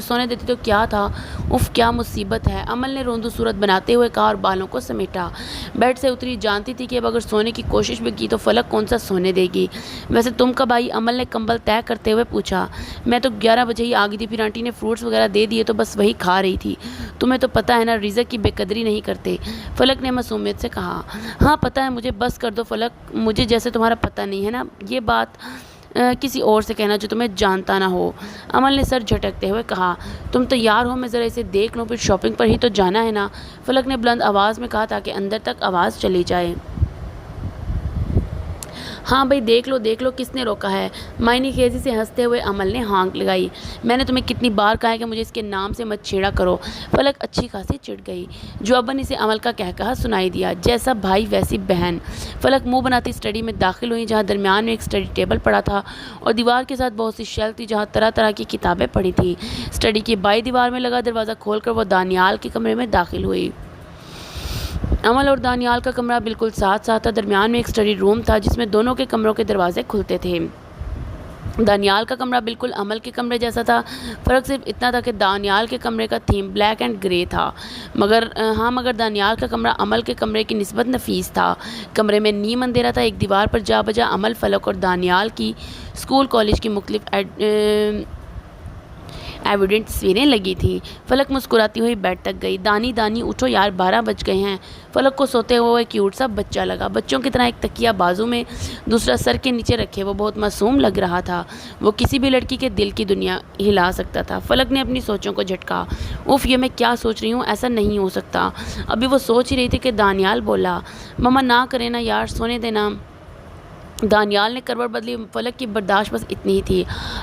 سونے دیتی تو کیا تھا، اف کیا مصیبت ہے، عمل نے روندو صورت بناتے ہوئے کہا اور بالوں کو سمیٹا۔ بیڈ سے اتری، جانتی تھی کہ اب اگر سونے کی کوشش بھی کی تو فلک کون سا سونے دے گی۔ ویسے تم کب آئی؟ عمل نے کمبل طے کرتے ہوئے پوچھا۔ میں تو 11 بجے ہی آ گئی تھی، پھر آنٹی نے فروٹس وغیرہ دے دیے تو بس وہی کھا رہی تھی۔ تمہیں تو پتہ ہے نا رزق کی بے قدری نہیں کرتے، فلک نے معصومیت سے کہا۔ ہاں پتہ ہے مجھے، بس کر دو فلک، مجھے جیسے تمہارا پتہ نہیں ہے نا، یہ بات کسی اور سے کہنا جو تمہیں جانتا نہ ہو، عمل نے سر جھٹکتے ہوئے کہا۔ تم تیار ہو؟ میں ذرا اسے دیکھ لوں، پھر شاپنگ پر ہی تو جانا ہے نا، فلک نے بلند آواز میں کہا تاکہ اندر تک آواز چلی جائے۔ ہاں بھائی دیکھ لو، کس نے روکا ہے؟ معنی خیزی سے ہنستے ہوئے عمل نے ہانک لگائی۔ میں نے تمہیں کتنی بار کہا ہے کہ مجھے اس کے نام سے مت چھیڑا کرو، فلک اچھی خاصی چڑ گئی۔ جواباً اسے عمل کا کہا سنائی دیا، جیسا بھائی ویسی بہن۔ فلک منہ بناتی اسٹڈی میں داخل ہوئی جہاں درمیان میں ایک اسٹڈی ٹیبل پڑا تھا اور دیوار کے ساتھ بہت سی شیلف تھی جہاں طرح طرح کی کتابیں پڑی تھیں۔ اسٹڈی کی بائیں دیوار میں لگا دروازہ کھول کر وہ دانیال کے کمرے میں داخل ہوئی۔ عمل اور دانیال کا کمرہ بالکل ساتھ ساتھ تھا، درمیان میں ایک اسٹڈی روم تھا جس میں دونوں کے کمروں کے دروازے کھلتے تھے۔ دانیال کا کمرہ بالکل عمل کے کمرے جیسا تھا، فرق صرف اتنا تھا کہ دانیال کے کمرے کا تھیم بلیک اینڈ گرے تھا، مگر دانیال کا کمرہ عمل کے کمرے کی نسبت نفیس تھا۔ کمرے میں نیم اندھیرا تھا، ایک دیوار پر جا بجا عمل، فلک اور دانیال کی اسکول کالج کی مختلف ایویڈنٹ تصویریں لگی تھیں۔ فلک مسکراتی ہوئی بیڈ تک گئی۔ دانی اٹھو یار، 12 بج گئے ہیں۔ فلک کو سوتے ہوئے کیوٹ سا بچہ لگا، بچوں کی طرح ایک تکیہ بازو میں، دوسرا سر کے نیچے رکھے، وہ بہت معصوم لگ رہا تھا، وہ کسی بھی لڑکی کے دل کی دنیا ہلا سکتا تھا۔ فلک نے اپنی سوچوں کو جھٹکا۔ اف یہ میں کیا سوچ رہی ہوں، ایسا نہیں ہو سکتا۔ ابھی وہ سوچ ہی رہی تھی کہ دانیال بولا، مما نہ کرے نا یار، سونے دینا۔ دانیال نے کروٹ بدلی، فلک کی برداشت بس اتنی ہی تھی۔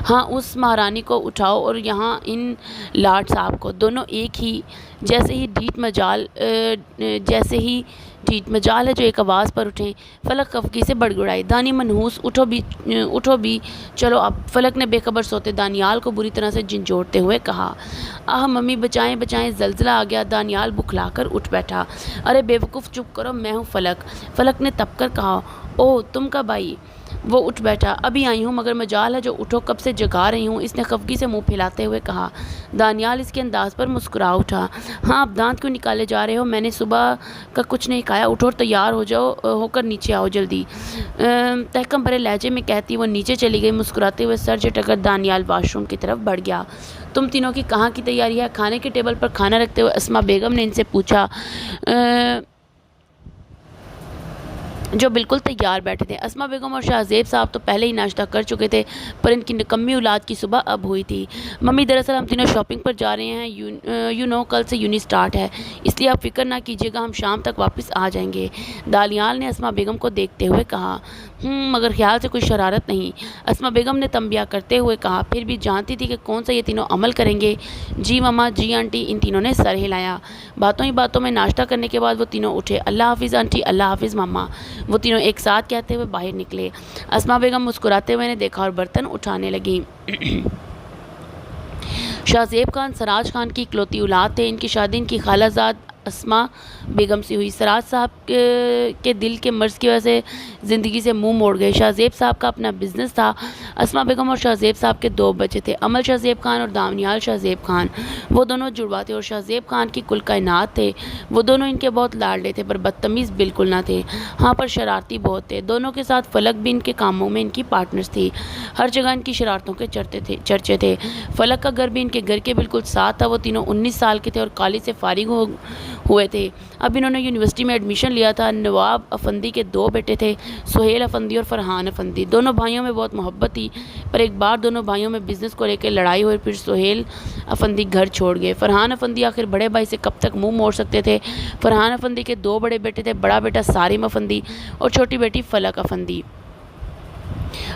ہاں اس مہارانی کو اٹھاؤ اور یہاں ان لاٹ صاحب کو، دونوں ایک ہی جیسے ہی ڈھیٹ مجال ہے جو ایک آواز پر اٹھیں۔ فلک خفگی سے بڑگڑائی۔ دانی منحوس، اٹھو بھی چلو اب، فلک نے بے خبر سوتے دانیال کو بری طرح سے جھنجھوڑتے ہوئے کہا۔ آہ ممی بچائیں، زلزلہ آ گیا۔ دانیال بکھلا کر اٹھ بیٹھا۔ ارے بے وقوف چپ کرو، میں ہوں فلک، فلک نے تپ کر کہا۔ اوہ تم کب آئی؟ وہ اٹھ بیٹھا۔ ابھی آئی ہوں، مگر مجال ہے جو اٹھو، کب سے جگا رہی ہوں، اس نے خفگی سے منہ پھیلاتے ہوئے کہا۔ دانیال اس کے انداز پر مسکرا اٹھا۔ ہاں اب دانت کیوں نکالے جا رہے ہو؟ میں نے صبح کا کچھ نہیں کھایا، اٹھو اور تیار ہو کر نیچے آؤ جلدی، تحکم بھرے لہجے میں کہتی وہ نیچے چلی گئی۔ مسکراتے ہوئے سر جھٹک کر دانیال واش روم کی طرف بڑھ گیا۔ تم تینوں کی کہاں کی تیاری ہے؟ کھانے کے ٹیبل پر کھانا رکھتے ہوئے اسما بیگم نے ان سے پوچھا جو بالکل تیار بیٹھے تھے۔ اسما بیگم اور شاہ زیب صاحب تو پہلے ہی ناشتہ کر چکے تھے، پر ان کی نکمی اولاد کی صبح اب ہوئی تھی۔ ممی دراصل ہم تینوں شاپنگ پر جا رہے ہیں، یو نو کل سے یونی سٹارٹ ہے، اس لیے آپ فکر نہ کیجیے گا، ہم شام تک واپس آ جائیں گے، دانیال نے اسما بیگم کو دیکھتے ہوئے کہا۔ مگر خیال سے کوئی شرارت نہیں، اسما بیگم نے تنبیہ کرتے ہوئے کہا، پھر بھی جانتی تھی کہ کون سا یہ تینوں عمل کریں گے۔ جی ماما، جی آنٹی، ان تینوں نے سر ہلایا۔ باتوں ہی باتوں میں ناشتہ کرنے کے بعد وہ تینوں اٹھے۔ اللہ حافظ آنٹی، اللہ حافظ ماما، وہ تینوں ایک ساتھ کہتے ہوئے باہر نکلے۔ اسما بیگم مسکراتے ہوئے نے دیکھا اور برتن اٹھانے لگیں۔ شاہ زیب خان سراج خان کی اکلوتی اولاد تھے، ان کی شادی ان کی خالہ زاد اسما بیگم سے ہوئی۔ سراج صاحب کے دل کے مرض کی وجہ سے زندگی سے منہ موڑ گئے۔ شاہ زیب صاحب کا اپنا بزنس تھا۔ اسما بیگم اور شاہ زیب صاحب کے 2 بچے تھے، عمل شاہ زیب خان اور دانیال شاہ زیب خان، وہ دونوں جڑوا تھے اور شاہ زیب خان کی کل کائنات تھے۔ وہ دونوں ان کے بہت لاڈلے تھے، پر بدتمیز بالکل نہ تھے، ہاں پر شرارتی بہت تھے۔ دونوں کے ساتھ فلک بھی ان کے کاموں میں ان کی پارٹنرز تھی، ہر جگہ ان کی شرارتوں کے چرچے تھے۔ فلک کا گھر بھی ان کے گھر کے بالکل ساتھ تھا۔ وہ تینوں 19 سال کے تھے اور کالج سے فارغ ہوئے تھے، اب انہوں نے یونیورسٹی میں ایڈمیشن لیا تھا۔ نواب افندی کے 2 بیٹے تھے، سہیل افندی اور فرحان افندی، دونوں بھائیوں میں بہت محبت تھی، پر ایک بار دونوں بھائیوں میں بزنس کو لے کے لڑائی ہوئی، پھر سہیل افندی گھر چھوڑ گئے۔ فرحان افندی آخر بڑے بھائی سے کب تک منہ موڑ سکتے تھے۔ فرحان افندی کے 2 بڑے بیٹے تھے، بڑا بیٹا سارم افندی اور چھوٹی بیٹی فلک افندی۔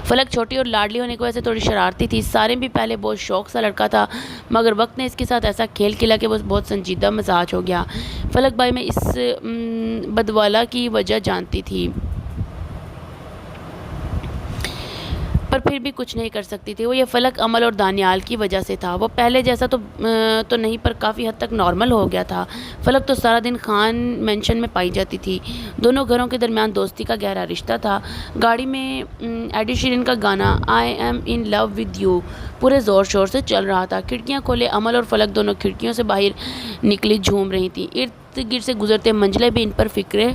فلک چھوٹی اور لاڈلی ہونے کی وجہ سے تھوڑی شرارتی تھی۔ سارم بھی پہلے بہت شوق سا لڑکا تھا، مگر وقت نے اس کے ساتھ ایسا کھیل کھیلا کہ وہ بہت سنجیدہ مزاج ہو گیا۔ فلک بھائی میں اس بدوالا کی وجہ جانتی تھی، پر پھر بھی کچھ نہیں کر سکتی تھی. وہ یہ فلک عمل اور دانیال کی وجہ سے تھا. وہ پہلے جیسا تو نہیں پر کافی حد تک نارمل ہو گیا تھا. فلک تو سارا دن خان مینشن میں پائی جاتی تھی. دونوں گھروں کے درمیان دوستی کا گہرا رشتہ تھا. گاڑی میں ایڈی شیرین کا گانا I am in love with you پورے زور شور سے چل رہا تھا. کھڑکیاں کھولے عمل اور فلک دونوں کھڑکیوں سے باہر نکلی جھوم رہی تھیں. ارد گرد سے گزرتے منجلے بھی ان پر فکرے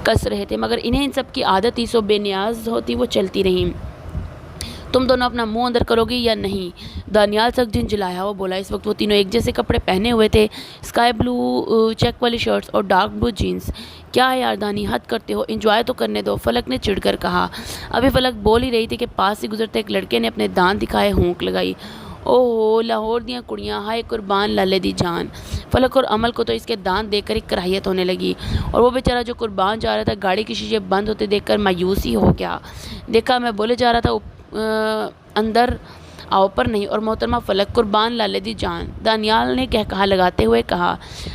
کس رہے تھے مگر انہیں ان سب کی عادت ہی سو بے نیاز ہوتی وہ چلتی رہیں. تم دونوں اپنا منہ اندر کرو گی یا نہیں؟ دانیال سخت جھنجھلایا. وہ بولا. اس وقت وہ تینوں ایک جیسے کپڑے پہنے ہوئے تھے, اسکائی بلو چیک والی شرٹس اور ڈارک بلو جینس. کیا ہے یار دانی, حد کرتے ہو, انجوائے تو کرنے دو, فلک نے چڑھ کر کہا. ابھی فلک بول ہی رہی تھی کہ پاس سے گزرتے ایک لڑکے نے اپنے دانت دکھائے ہونک لگائی. او ہو لاہور دیاں کڑیاں, ہائے قربان لالے دی جان. فلک اور عمل کو تو اس کے دانت دیکھ کر ایک کراہیت ہونے لگی اور وہ بیچارہ جو قربان جا رہا تھا گاڑی کی شیشے بند ہوتے دیکھ کر مایوس ہی ہو گیا. دیکھا میں بولے جا رہا تھا اندر آؤ پر نہیں. اور محترمہ فلک قربان لالے دی جان, دانیال نے کہا لگاتے ہوئے کہا.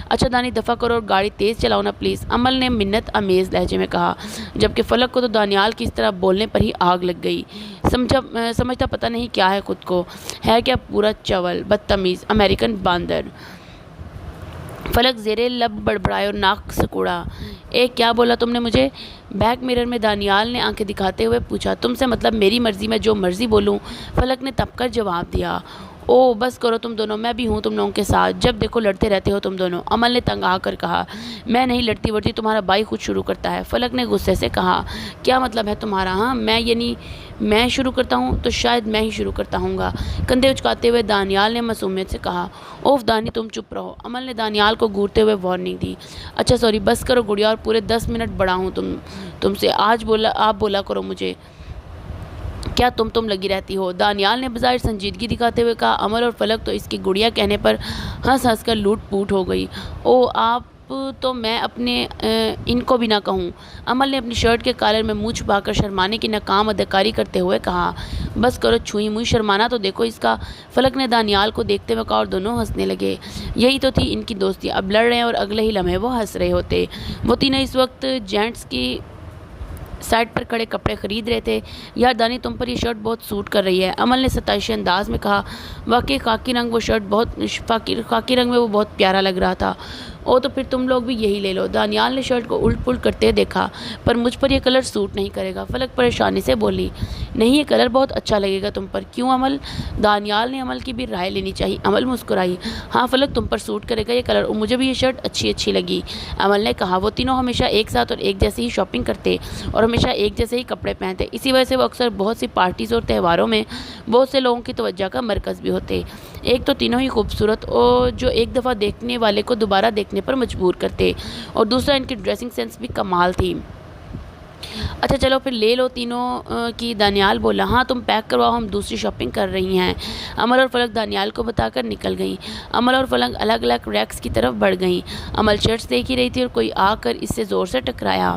اچھا دانی دفع کرو اور گاڑی تیز چلاؤ نا پلیز, عمل نے منت امیز لہجے میں کہا. جبکہ فلک کو تو دانیال کی اس طرح بولنے پر ہی آگ لگ گئی. سمجھتا پتہ نہیں کیا ہے خود کو, ہے کیا پورا چول, بدتمیز امریکن باندر. فلک زیرے لب بڑبڑائے اور ناک سکوڑا. کیا بولا تم نے مجھے؟ بیک میرر میں دانیال نے آنکھیں دکھاتے ہوئے پوچھا. تم سے مطلب میری مرضی, میں جو مرضی بولوں, فلک نے تپ کر جواب دیا. او بس کرو تم دونوں, میں بھی ہوں تم لوگوں کے ساتھ, جب دیکھو لڑتے رہتے ہو تم دونوں, عمل نے تنگ آ کر کہا. میں نہیں لڑتی ورتی, تمہارا بھائی خود شروع کرتا ہے, فلک نے غصے سے کہا. کیا مطلب ہے تمہارا؟ ہاں میں شروع کرتا ہوں تو شاید میں ہی شروع کرتا ہوں گا, کندھے اچکاتے ہوئے دانیال نے معصومیت سے کہا. اوف دانی تم چپ رہو, عمل نے دانیال کو گھورتے ہوئے وارننگ دی. اچھا سوری, بس کرو گڑیا, اور پورے 10 منٹ بڑا ہوں تم سے, آپ بولا کرو مجھے, کیا تم لگی رہتی ہو؟ دانیال نے بظاہر سنجیدگی دکھاتے ہوئے کہا. عمل اور فلک تو اس کی گڑیا کہنے پر ہنس ہنس کر لوٹ پوٹ ہو گئی. او آپ تو میں اپنے ان کو بھی نہ کہوں. عمل نے اپنی شرٹ کے کالر میں منہ چھپا کر شرمانے کی ناکام اداکاری کرتے ہوئے کہا. بس کرو چھوئی موئی, شرمانا تو دیکھو اس کا, فلک نے دانیال کو دیکھتے ہوئے کہا اور دونوں ہنسنے لگے. یہی تو تھی ان کی دوستی, اب لڑ رہے ہیں اور اگلے ہی لمحے وہ ہنس رہے ہوتے. وہ تینوں اس وقت جینٹس کی سائڈ پر کھڑے کپڑے خرید رہے تھے. یار دانی تم پر یہ شرٹ بہت سوٹ کر رہی ہے, عمل نے ستائشی انداز میں کہا. واقعی خاکی رنگ میں وہ بہت پیارا لگ رہا تھا. او تو پھر تم لوگ بھی یہی لے لو. دانیال نے شرٹ کو الٹ پلٹ کرتے دیکھا. پر مجھ پر یہ کلر سوٹ نہیں کرے گا, فلک پریشانی سے بولی. نہیں یہ کلر بہت اچھا لگے گا تم پر. کیوں عمل؟ دانیال نے عمل کی بھی رائے لینی چاہیے. عمل مسکرائی. ہاں فلک تم پر سوٹ کرے گا یہ کلر, اور مجھے بھی یہ شرٹ اچھی لگی, عمل نے کہا. وہ تینوں ہمیشہ ایک ساتھ اور ایک جیسے ہی شاپنگ کرتے اور ہمیشہ ایک جیسے ہی کپڑے پہنتے. اسی وجہ سے وہ اکثر بہت سی پارٹیز اور تہواروں میں بہت سے لوگوں کی توجہ کا مرکز بھی ہوتے. ایک تو تینوں ہی خوبصورت اور جو ایک دفعہ دیکھنے والے کو دوبارہ دیکھنے پر مجبور کرتے, اور دوسرا ان کی ڈریسنگ سینس بھی کمال تھی. اچھا چلو پھر لے لو تینوں کی, دانیال بولا. ہاں تم پیک کرواؤ, ہم دوسری شاپنگ کر رہی ہیں. عمل اور فلک دانیال کو بتا کر نکل گئیں. عمل اور فلک الگ الگ ریکس کی طرف بڑھ گئیں. عمل شرٹس دیکھ ہی رہی تھی اور کوئی آ کر اس سے زور سے ٹکرایا.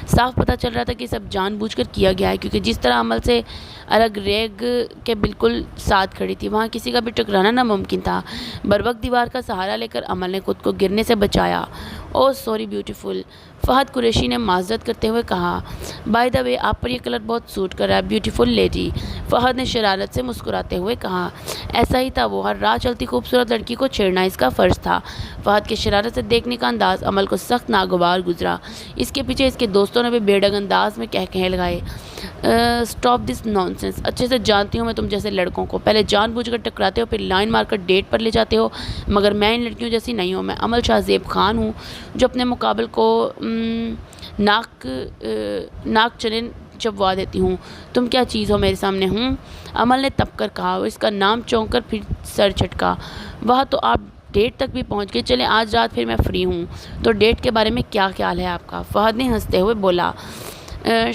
صاف پتہ چل رہا تھا کہ سب جان بوجھ کر کیا گیا ہے, کیونکہ جس طرح عمل سے الگ ریگ کے بالکل ساتھ کھڑی تھی, وہاں کسی کا بھی ٹکرانا ناممکن تھا. بروقت دیوار کا سہارا لے کر عمل نے خود کو گرنے سے بچایا. او سوری بیوٹیفل, فہد قریشی نے معذرت کرتے ہوئے کہا. بائی دا وے آپ پر یہ کلر بہت سوٹ کر رہا ہے بیوٹیفل لیڈی, فہد نے شرارت سے مسکراتے ہوئے کہا. ایسا ہی تھا, وہ ہر راہ چلتی خوبصورت لڑکی کو چھیڑنا اس کا فرض تھا. فہد کے شرارت سے دیکھنے کا انداز عمل کو سخت ناگوار گزرا. اس کے پیچھے اس کے دوستوں نے بھی بے ڈنگ انداز میں کہے لگائے. اسٹاپ دس نانسنس, اچھے سے جانتی ہوں میں تم جیسے لڑکوں کو, پہلے جان بوجھ کر ٹکراتے ہو پھر لائن مار کر ڈیٹ پر لے جاتے ہو, مگر میں ان لڑکیوں جیسی نہیں ہوں. میں عمل شاہ زیب خان ہوں جو اپنے مقابل کو ناک چنے چبوا دیتی ہوں. تم کیا چیز ہو میرے سامنے؟ عمل نے تپ کر کہا. اس کا نام چونک کر پھر سر جھٹکا. واہ تو آپ ڈیٹ تک بھی پہنچ گئے. چلیں آج رات پھر میں فری ہوں, تو ڈیٹ کے بارے میں کیا خیال ہے آپ کا؟ فہد نے ہنستے ہوئے بولا.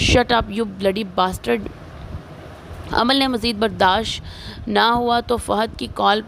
Shut up you bloody bastard. عمل نے مزید برداشت نہ ہوا تو فہد کی کال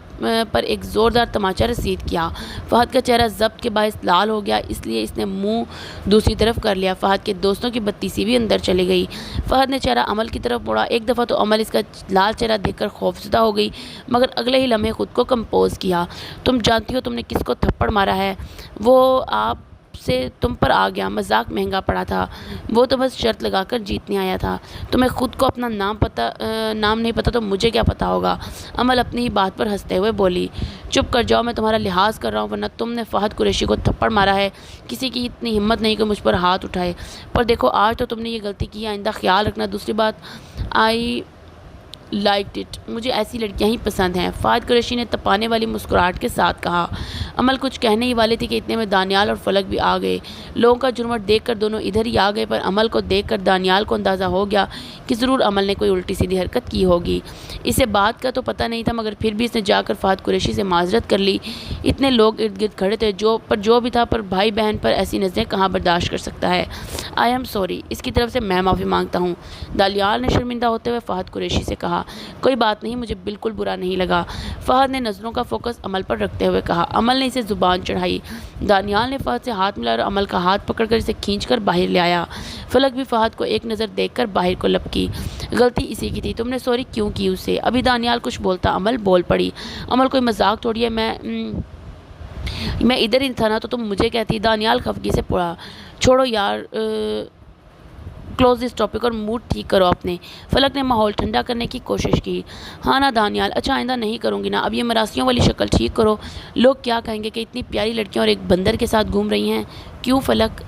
پر ایک زوردار تماچا رسید کیا. فہد کا چہرہ ضبط کے باعث لال ہو گیا, اس لیے اس نے منہ دوسری طرف کر لیا. فہد کے دوستوں کی بتی سی بھی اندر چلی گئی. فہد نے چہرہ عمل کی طرف موڑا. ایک دفعہ تو عمل اس کا لال چہرہ دیکھ کر خوفزدہ ہو گئی, مگر اگلے ہی لمحے خود کو کمپوز کیا. تم جانتی ہو تم نے کس کو تھپڑ مارا ہے؟ وہ آپ سے تم پر آ گیا، مذاق مہنگا پڑا تھا، وہ تو بس شرط لگا کر جیتنے آیا تھا، تمہیں خود کو اپنا نام نہیں پتا تو مجھے کیا پتا ہوگا۔ امل اپنی ہی بات پر ہنستے ہوئے بولی، چپ کر جاؤ، میں تمہارا لحاظ کر رہا ہوں، ورنہ تم نے فہد قریشی کو تھپڑ مارا ہے، کسی کی اتنی ہمت نہیں کہ مجھ پر ہاتھ اٹھائے، پر دیکھو آج تو تم نے یہ غلطی کی، آئندہ خیال رکھنا۔ دوسری بات، آئی لائکڈ اٹ، مجھے ایسی لڑکیاں ہی پسند ہیں، فہد قریشی نے تپانے والی مسکراہٹ کے ساتھ کہا۔ امل کچھ کہنے ہی والی تھی کہ اتنے میں دانیال اور فلک بھی آ گئے۔ لوگوں کا جھرمٹ دیکھ کر دونوں ادھر ہی آ گئے، پر امل کو دیکھ کر دانیال کو اندازہ ہو گیا کہ ضرور امل نے کوئی الٹی سیدھی حرکت کی ہوگی۔ اسے بات کا تو پتہ نہیں تھا، مگر پھر بھی اس نے جا کر فہد قریشی سے معذرت کر لی۔ اتنے لوگ ارد گرد کھڑے تھے، جو بھی تھا، پر بھائی بہن پر ایسی نظریں کہاں برداشت کر سکتا ہے۔ آئی ایم سوری، اس کی طرف سے میں معافی مانگتا ہوں، دانیال نے شرمندہ ہوتے ہوئے فہد قریشی سے کہا۔ کوئی بات نہیں، مجھے بالکل برا نہیں لگا، فہد نے نظروں کا فوکس امل پر رکھتے ہوئے کہا۔ امل نے اسے زبان چڑھائی۔ دانیال نے فہد سے ہاتھ ملایا اور امل کا ہاتھ پکڑ کر اسے کھینچ کر باہر لے آیا۔ فلک بھی فہد کو ایک نظر دیکھ کر باہر کو لپکی۔ غلطی اسی کی تھی، تم نے سوری کیوں کی اسے؟ ابھی دانیال کچھ بولتا، امل بول پڑی۔ امل کوئی مذاق تھوڑی ہے، میں ادھر ہی تھا نا تو تم مجھے کہتی۔ دانیال خفگی سے پڑا۔ چھوڑو یار، کلوز اس ٹاپک اور موڈ ٹھیک کرو اپنے۔ فلک نے ماحول ٹھنڈا کرنے کی کوشش کی۔ ہاں نا دانیال، اچھا آئندہ نہیں کروں گی نا، اب یہ مراسیوں والی شکل ٹھیک کرو، لوگ کیا کہیں گے کہ اتنی پیاری لڑکیاں اور ایک بندر کے ساتھ گھوم رہی ہیں۔ کیوں فلک؟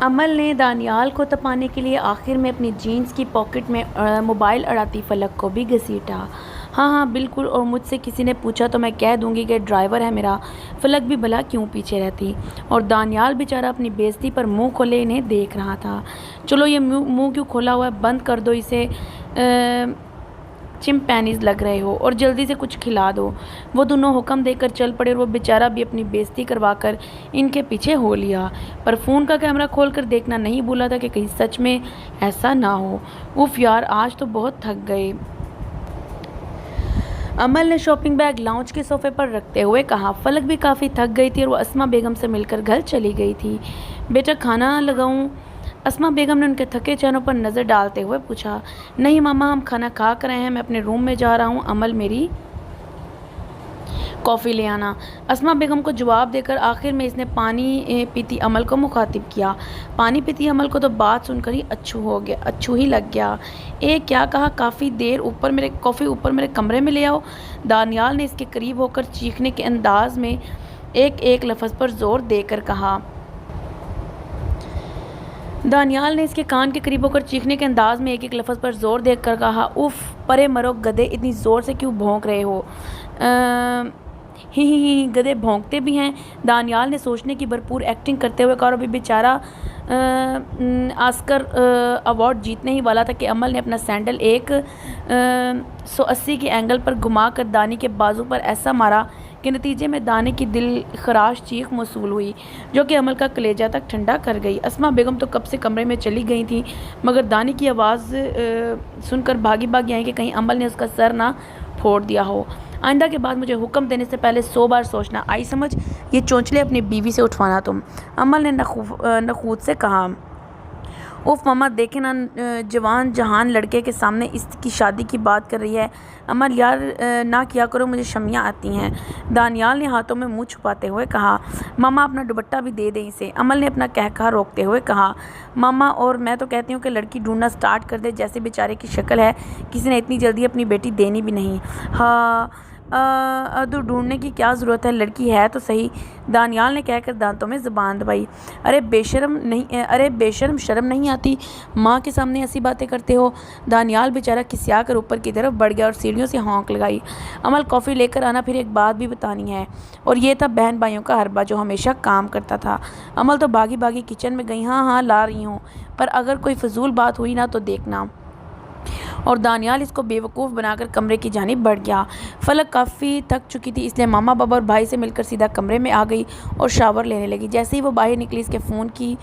امل نے دانیال کو تپانے کے لیے آخر میں اپنی جینز کی پاکٹ میں موبائل اڑاتی فلک کو بھی گھسیٹا۔ ہاں ہاں بالکل، اور مجھ سے کسی نے پوچھا تو میں کہہ دوں گی کہ ڈرائیور ہے میرا۔ فلک بھی بھلا کیوں پیچھے رہتی، اور دانیال بیچارہ اپنی بے عزتی پر منہ کھولے انہیں دیکھ رہا تھا۔ چلو یہ منہ کیوں کھولا ہوا ہے، بند کر دو اسے، چمپینزی لگ رہے ہو، اور جلدی سے کچھ کھلا دو۔ وہ دونوں حکم دے کر چل پڑے اور وہ بیچارہ بھی اپنی بے عزتی کروا کر ان کے پیچھے ہو لیا، پر فون کا کیمرہ کھول کر دیکھنا نہیں بھولا تھا کہ کہیں سچ میں ایسا نہ ہو۔ اف یار، آج تو بہت تھک گئے۔ امل نے شاپنگ بیگ لاؤنج کے صوفے پر رکھتے ہوئے کہا۔ فلک بھی کافی تھک گئی تھی اور وہ اسما بیگم سے مل کر گھر چلی گئی تھی۔ بیٹا کھانا لگاؤں؟ اسما بیگم نے ان کے تھکے چہروں پر نظر ڈالتے ہوئے پوچھا۔ نہیں ماما، ہم کھانا کھا کر آئے ہیں، میں اپنے روم میں جا رہا ہوں، امل میری کافی لے آنا۔ اسما بیگم کو جواب دے کر آخر میں اس نے پانی پیتی امل کو مخاطب کیا۔ پانی پیتی امل کو تو بات سن کر ہی اچھو ہی لگ گیا۔ کیا کہا؟ کافی اوپر میرے کمرے میں لے آؤ؟ دانیال نے اس کے قریب ہو کر چیخنے کے انداز میں ایک لفظ پر زور دے کر کہا۔ دانیال نے اس کے کان کے قریب ہو کر چیخنے کے انداز میں ایک لفظ پر زور دے کر کہا۔ اف، پرے مرو گدھے، اتنی زور سے کیوں بھونک رہے ہو؟ ہی گدھے بھونکتے بھی ہیں، دانیال نے سوچنے کی بھرپور ایکٹنگ کرتے ہوئے کہا۔ اور ابھی بیچارہ آسکر ایوارڈ جیتنے ہی والا تھا کہ امل نے اپنا سینڈل 180 کے اینگل پر گھما کر دانی کے بازو پر ایسا مارا کہ نتیجے میں دانے کی دل خراش چیخ موصول ہوئی، جو کہ امل کا کلیجہ تک ٹھنڈا کر گئی۔ اسما بیگم تو کب سے کمرے میں چلی گئی تھیں، مگر دانی کی آواز سن کر بھاگی آئیں کہ کہیں امل نے اس کا سر نہ پھوڑ دیا ہو۔ آئندہ کے بعد مجھے حکم دینے سے پہلے 100 بار سوچنا، آئی سمجھ؟ یہ چونچلے اپنی بیوی سے اٹھوانا تم، امل نے نخوت سے کہا۔ اوف ماما، دیکھیں نا، جوان جہان لڑکے کے سامنے اس کی شادی کی بات کر رہی ہے۔ امل یار نہ کیا کرو، مجھے شمیاں آتی ہیں، دانیال نے ہاتھوں میں منہ چھپاتے ہوئے کہا۔ ماما اپنا دوپٹہ بھی دے دیں اسے، امل نے اپنا کہا روکتے ہوئے کہا۔ ماما، اور میں تو کہتی ہوں کہ لڑکی ڈھونڈنا سٹارٹ کر دے، جیسے بیچارے کی شکل ہے کسی نے اتنی جلدی اپنی بیٹی دینی بھی نہیں۔ ہاں ادو ڈھونڈنے کی کیا ضرورت ہے، لڑکی ہے تو صحیح، دانیال نے کہہ کر دانتوں میں زبان دبائی۔ ارے بے شرم، شرم نہیں آتی؟ ماں کے سامنے ایسی باتیں کرتے ہو؟ دانیال بیچارہ کسیا کر اوپر کی طرف بڑھ گیا اور سیڑھیوں سے ہونک لگائی۔ امل کافی لے کر آنا، پھر ایک بات بھی بتانی ہے، اور یہ تھا بہن بھائیوں کا حربہ جو ہمیشہ کام کرتا تھا۔ امل تو بھاگی کچن میں گئی۔ ہاں لا رہی ہوں، پر اگر کوئی فضول بات ہوئی نا تو دیکھنا۔ اور دانیال اس کو بے وقوف بنا کر کمرے کی جانب بڑھ گیا۔ فلک کافی تھک چکی تھی، اس لیے ماما بابا اور بھائی سے مل کر سیدھا کمرے میں آ گئی اور شاور لینے لگی۔ جیسے ہی وہ باہر نکلی، اس کے فون کی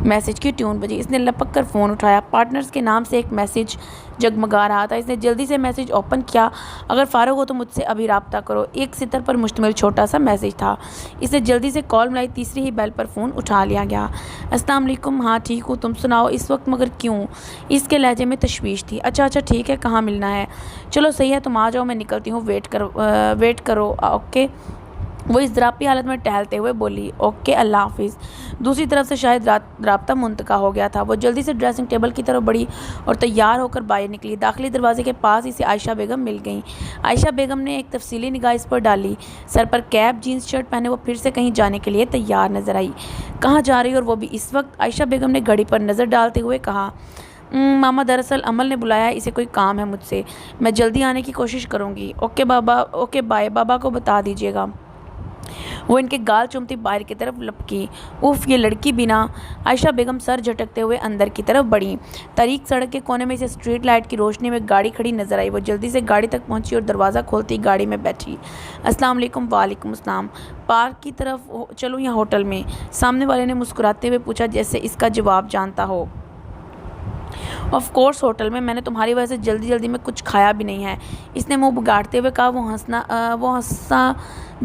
میسج کی ٹیون بجی۔ اس نے لپک کر فون اٹھایا۔ پارٹنرز کے نام سے ایک میسج جگمگا رہا تھا۔ اس نے جلدی سے میسج اوپن کیا۔ اگر فارغ ہو تو مجھ سے ابھی رابطہ کرو، ایک سطر پر مشتمل چھوٹا سا میسج تھا۔ اس نے جلدی سے کال ملائی، تیسری ہی بیل پر فون اٹھا لیا گیا۔ السلام علیکم، ہاں ٹھیک ہوں، تم سناؤ اس وقت مگر کیوں؟ اس کے لہجے میں تشویش تھی۔ اچھا ٹھیک ہے، کہاں ملنا ہے؟ چلو صحیح ہے، تم آ جاؤ، میں نکلتی ہوں، ویٹ کرو اوکے۔ وہ اضطرابی حالت میں ٹہلتے ہوئے بولی، اوکے اللہ حافظ۔ دوسری طرف سے شاید رابطہ منتقل ہو گیا تھا۔ وہ جلدی سے ڈریسنگ ٹیبل کی طرف بڑھی اور تیار ہو کر باہر نکلی۔ داخلی دروازے کے پاس اسے عائشہ بیگم مل گئیں۔ عائشہ بیگم نے ایک تفصیلی نگاہ اس پر ڈالی۔ سر پر کیپ، جینس شرٹ پہنے وہ پھر سے کہیں جانے کے لیے تیار نظر آئی۔ کہاں جا رہی اور وہ بھی اس وقت؟ عائشہ بیگم نے گھڑی پر نظر ڈالتے ہوئے کہا، ماما دراصل عمل نے بلایا ہے، اسے کوئی کام ہے مجھ سے، میں جلدی آنے کی کوشش کروں گی۔ اوکے بابا، اوکے بائے، بابا کو بتا دیجیے گا۔ وہ ان کے گال چومتی باہر کی طرف لپکی۔ اف، یہ لڑکی بھی نا۔ عائشہ بیگم سر جھٹکتے ہوئے اندر کی طرف بڑھیں۔ طریق سڑک کے کونے میں سے اسٹریٹ لائٹ کی روشنی میں گاڑی کھڑی نظر آئی۔ وہ جلدی سے گاڑی تک پہنچی اور دروازہ کھولتی گاڑی میں بیٹھی۔ السلام علیکم۔ وعلیکم السلام۔ پارک کی طرف چلوں یا ہوٹل میں؟ سامنے والے نے مسکراتے ہوئے پوچھا جیسے اس کا جواب جانتا ہو۔ آف کورس ہوٹل میں نے تمہاری وجہ سے جلدی میں کچھ کھایا بھی نہیں ہے، اس نے منہ بگاڑتے ہوئے کہا۔ وہ ہنسنا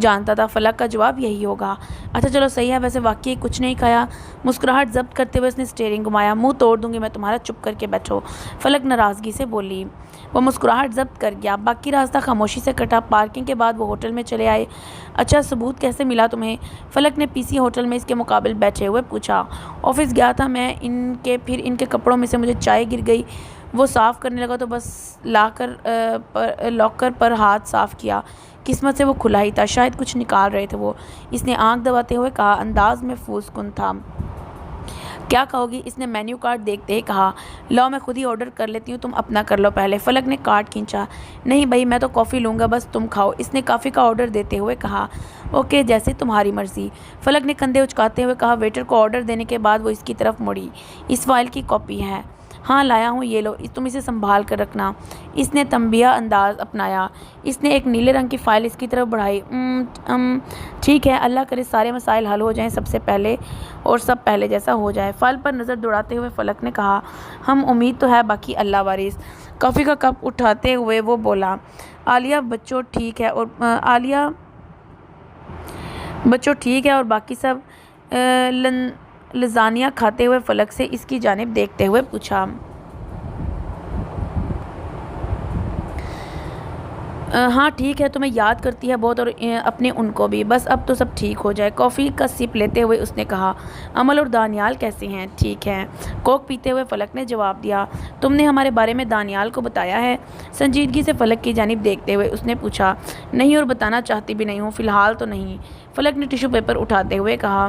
جانتا تھا فلک کا جواب یہی ہوگا۔ اچھا چلو صحیح ہے، ویسے واقعی کچھ نہیں کھایا؟ مسکراہٹ ضبط کرتے ہوئے اس نے اسٹیئرنگ گھمایا۔ منہ توڑ دوں گی میں تمہارا، چپ کر کے بیٹھو، فلک ناراضگی سے بولی۔ وہ مسکراہٹ ضبط کر گیا۔ باقی راستہ خاموشی سے کٹا۔ پارکنگ کے بعد وہ ہوٹل میں چلے آئے۔ اچھا ثبوت کیسے ملا تمہیں؟ فلک نے پی سی ہوٹل میں اس کے مقابل بیٹھے ہوئے پوچھا۔ آفس گیا تھا میں، پھر ان کے کپڑوں میں سے مجھے چائے گر گئی، وہ صاف کرنے لگا تو بس لاکر پر ہاتھ صاف کیا، قسمت سے وہ کھلا ہی تھا، شاید کچھ نکال رہے تھے وہ، اس نے آنکھ دباتے ہوئے کہا، انداز محفوظ کن تھا۔ کیا کہو گی؟ اس نے مینیو کارڈ دیکھتے ہی کہا۔ لاؤ میں خود ہی آرڈر کر لیتی ہوں، تم اپنا کر لو پہلے۔ فلک نے کارڈ کھینچا۔ نہیں بھائی، میں تو کافی لوں گا، بس تم کھاؤ، اس نے کافی کا آرڈر دیتے ہوئے کہا۔ اوکے، جیسے تمہاری مرضی، فلک نے کندھے اچکاتے ہوئے کہا۔ ویٹر کو آرڈر دینے کے بعد وہ اس کی طرف مڑی۔ اس فائل کی کاپی ہے؟ ہاں لایا ہوں، یہ لو، تم اسے سنبھال کر رکھنا، اس نے تنبیہ انداز اپنایا۔ اس نے ایک نیلے رنگ کی فائل اس کی طرف بڑھائی۔ ٹھیک ہے، اللہ کرے سارے مسائل حل ہو جائیں سب سے پہلے، اور سب پہلے جیسا ہو جائے۔ فائل پر نظر دوڑاتے ہوئے فلک نے کہا، ہم امید تو ہے، باقی اللہ وارث۔ کافی کا کپ اٹھاتے ہوئے وہ بولا، عالیہ بچوں ٹھیک ہے اور باقی سب؟ لزانیہ کھاتے ہوئے فلک سے اس کی جانب دیکھتے ہوئے پوچھا۔ ہاں ٹھیک ہے، تمہیں یاد کرتی ہے بہت، اور اپنے ان کو بھی، بس اب تو سب ٹھیک ہو جائے۔ کافی کا سپ لیتے ہوئے اس نے کہا، عمل اور دانیال کیسے ہیں؟ ٹھیک ہے، کوک پیتے ہوئے فلک نے جواب دیا۔ تم نے ہمارے بارے میں دانیال کو بتایا ہے؟ سنجیدگی سے فلک کی جانب دیکھتے ہوئے اس نے پوچھا۔ نہیں، اور بتانا چاہتی بھی نہیں ہوں، فی الحال تو نہیں، فلک نے ٹیشو پیپر اٹھاتے ہوئے کہا۔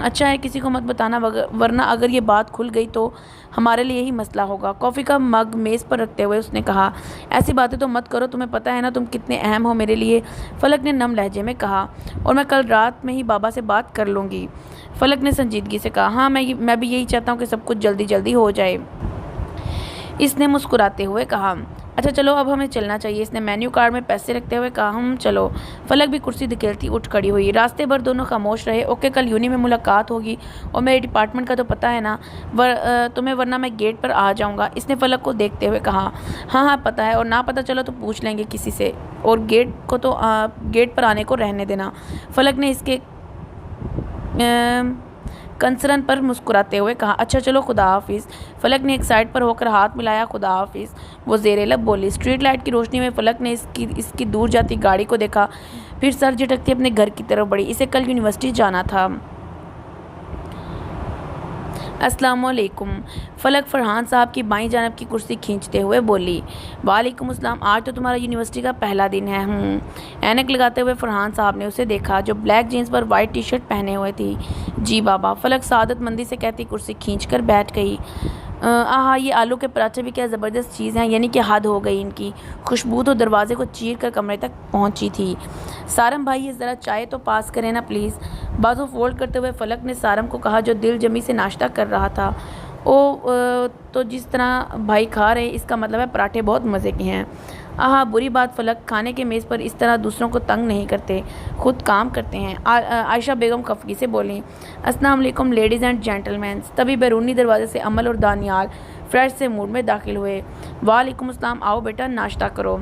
اچھا ہے، کسی کو مت بتانا، ورنہ اگر یہ بات کھل گئی تو ہمارے لیے ہی مسئلہ ہوگا۔ کافی کا مگ میز پر رکھتے ہوئے اس نے کہا، ایسی باتیں تو مت کرو، تمہیں پتہ ہے نا تم کتنے اہم ہو میرے لیے، فلک نے نم لہجے میں کہا، اور میں کل رات میں ہی بابا سے بات کر لوں گی، فلک نے سنجیدگی سے کہا۔ ہاں میں بھی یہی چاہتا ہوں کہ سب کچھ جلدی ہو جائے، اس نے مسکراتے ہوئے کہا۔ اچھا چلو اب ہمیں چلنا چاہیے، اس نے مینیو کارڈ میں پیسے رکھتے ہوئے کہا۔ چلو، فلک بھی کرسی دھکیلتی اٹھ کھڑی ہوئی۔ راستے بھر دونوں خاموش رہے۔ اوکے، کل یونی میں ملاقات ہوگی، اور میرے ڈپارٹمنٹ کا تو پتہ ہے نا تمہیں، ورنہ میں گیٹ پر آ جاؤں گا، اس نے فلک کو دیکھتے ہوئے کہا۔ ہاں پتہ ہے، اور نہ پتہ چلو تو پوچھ لیں گے کسی سے، اور گیٹ پر آنے کو رہنے دینا، فلک نے اس کے کنسرن پر مسکراتے ہوئے کہا۔ اچھا چلو، خدا حافظ، فلک نے ایک سائڈ پر ہو کر ہاتھ ملایا۔ خدا حافظ، وہ زیر لب بولی۔ اسٹریٹ لائٹ کی روشنی میں فلک نے اس کی دور جاتی گاڑی کو دیکھا، پھر سر جھٹکتی اپنے گھر کی طرف بڑھی۔ اسے کل یونیورسٹی جانا تھا۔ السلام علیکم، فلک فرحان صاحب کی بائیں جانب کی کرسی کھینچتے ہوئے بولی۔ وعلیکم السلام، آج تو تمہارا یونیورسٹی کا پہلا دن ہے۔ اینک لگاتے ہوئے فرحان صاحب نے اسے دیکھا، جو بلیک جینس پر وائٹ ٹی شرٹ پہنے ہوئے تھی۔ جی بابا، فلک سعادت مندی سے کہتی کرسی کھینچ کر بیٹھ گئی۔ یہ آلو کے پراٹھے بھی کیا زبردست چیز ہیں، یعنی کہ حد ہو گئی ان کی، خوشبو تو دروازے کو چیر کر کمرے تک پہنچی تھی۔ سارم بھائی، یہ ذرا چائے تو پاس کریں نا پلیز، بازو فولڈ کرتے ہوئے فلک نے سارم کو کہا، جو دل جمی سے ناشتہ کر رہا تھا۔ تو جس طرح بھائی کھا رہے، اس کا مطلب ہے پراٹھے بہت مزے کے ہیں۔ بری بات فلک، کھانے کے میز پر اس طرح دوسروں کو تنگ نہیں کرتے، خود کام کرتے ہیں، عائشہ بیگم خفگی سے بولیں۔ السلام علیکم لیڈیز اینڈ جینٹلمینز، تبھی بیرونی دروازے سے عمل اور دانیال فریش سے موڈ میں داخل ہوئے۔ وعلیکم السلام، آؤ بیٹا ناشتہ کرو۔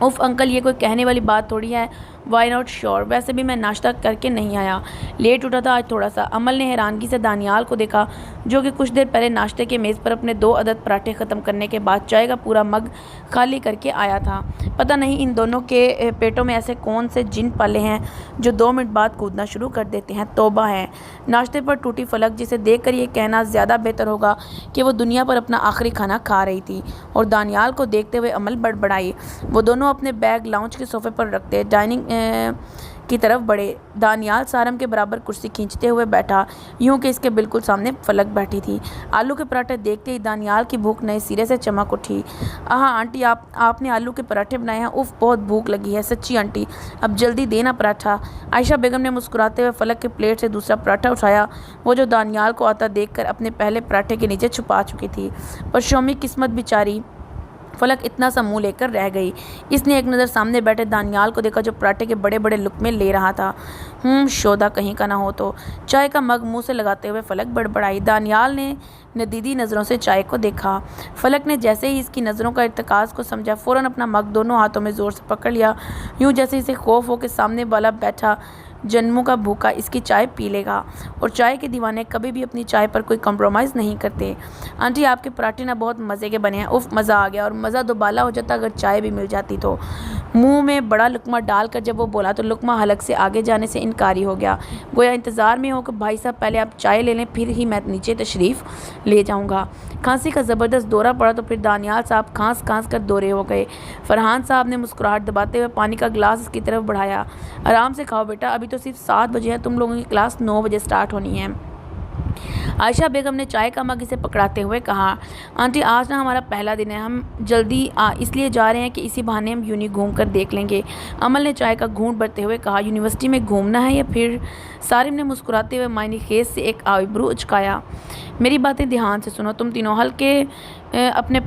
اف انکل، یہ کوئی کہنے والی بات تھوڑی ہے، وائی ناٹ شور، ویسے بھی میں ناشتہ کر کے نہیں آیا، لیٹ اٹھا تھا آج تھوڑا سا۔ عمل نے حیرانگی سے دانیال کو دیکھا جو کہ کچھ دیر پہلے ناشتے کے میز پر اپنے 2 عدد پراٹھے ختم کرنے کے بعد چائے کا پورا مگ خالی کر کے آیا تھا۔ پتہ نہیں ان دونوں کے پیٹوں میں ایسے کون سے جن پالے ہیں جو 2 منٹ بعد کودنا شروع کر دیتے ہیں۔ توبہ ہے۔ ناشتے پر ٹوٹی فلک، جسے دیکھ کر یہ کہنا زیادہ بہتر ہوگا کہ وہ دنیا پر اپنا آخری کھانا کھا رہی تھی، اور دانیال کو دیکھتے ہوئے عمل بڑبڑائی۔ وہ دونوں اپنے بیگ لاؤنج کے صوفے پر رکھتے ڈائننگ کی طرف بڑھے۔ دانیال سارم کے برابر کرسی کھینچتے ہوئے بیٹھا، یوں کہ اس کے بالکل سامنے فلک بیٹھی تھی۔ آلو کے پراٹھے دیکھتے ہی دانیال کی بھوک نئے سرے سے چمک اٹھی۔ آہا آنٹی، آپ نے آلو کے پراٹھے بنائے ہیں؟ اف، بہت بھوک لگی ہے سچی آنٹی، اب جلدی دینا پراٹھا۔ عائشہ بیگم نے مسکراتے ہوئے فلک کے پلیٹ سے دوسرا پراٹھا اٹھایا، وہ جو دانیال کو آتا دیکھ کر اپنے پہلے پراٹھے کے نیچے چھپا چکی تھی۔ پر شومی قسمت بیچاری فلک اتنا سا منہ لے کر رہ گئی۔ اس نے ایک نظر سامنے بیٹھے دانیال کو دیکھا جو پراٹھے کے بڑے بڑے لقمے لے رہا تھا۔ شودا کہیں کا نہ ہو تو۔ چائے کا مگ منہ سے لگاتے ہوئے فلک بڑبڑائی۔ دانیال نے ندیدی نظروں سے چائے کو دیکھا۔ فلک نے جیسے ہی اس کی نظروں کا ارتکاز کو سمجھا، فوراً اپنا مگ دونوں ہاتھوں میں زور سے پکڑ لیا، یوں جیسے اسے خوف ہو کہ سامنے والا بیٹھا جنموں کا بھوکا اس کی چائے پی لے گا، اور چائے کے دیوانے کبھی بھی اپنی چائے پر کوئی کمپرومائز نہیں کرتے۔ آنٹی، آپ کے پراٹھے نہ بہت مزے کے بنے ہیں، اف مزہ آ گیا، اور مزہ دوبالا ہو جاتا اگر چائے بھی مل جاتی تو۔ منہ میں بڑا لقمہ ڈال کر جب وہ بولا تو لقمہ حلق سے آگے جانے سے انکاری ہو گیا، گویا انتظار میں ہو کہ بھائی صاحب پہلے آپ چائے لے لیں پھر ہی میں نیچے تشریف لے جاؤں گا۔ کھانسی کا زبردست دورہ پڑا تو پھر دانیال صاحب کھانس کھانس کر دورے ہو گئے۔ فرحان صاحب نے مسکراہٹ دباتے ہوئے پانی کا گلاس اس کی طرف بڑھایا۔ آرام سے کھاؤ بیٹا، ابھی تو صرف 7 بجے ہیں، تم لوگوں کی کلاس 9 بجے سٹارٹ ہونی ہے۔ عائشہ بیگم نے چائے کا مگ اسے پکڑاتے ہوئے کہا، آنٹی آج نہ ہمارا پہلا دن ہے، ہم جلدی اس لیے جا رہے ہیں کہ اسی بہانے ہم یونی گھوم کر دیکھ لیں گے۔ عمل نے چائے کا گھونٹ بھرتے ہوئے کہا، یونیورسٹی میں گھومنا ہے یا پھر؟ سارم نے مسکراتے ہوئے معنی خیز سے ایک آئیبرو اچکایا۔ میری باتیں دھیان سے سنو، تم تینوں ہلکے اپنے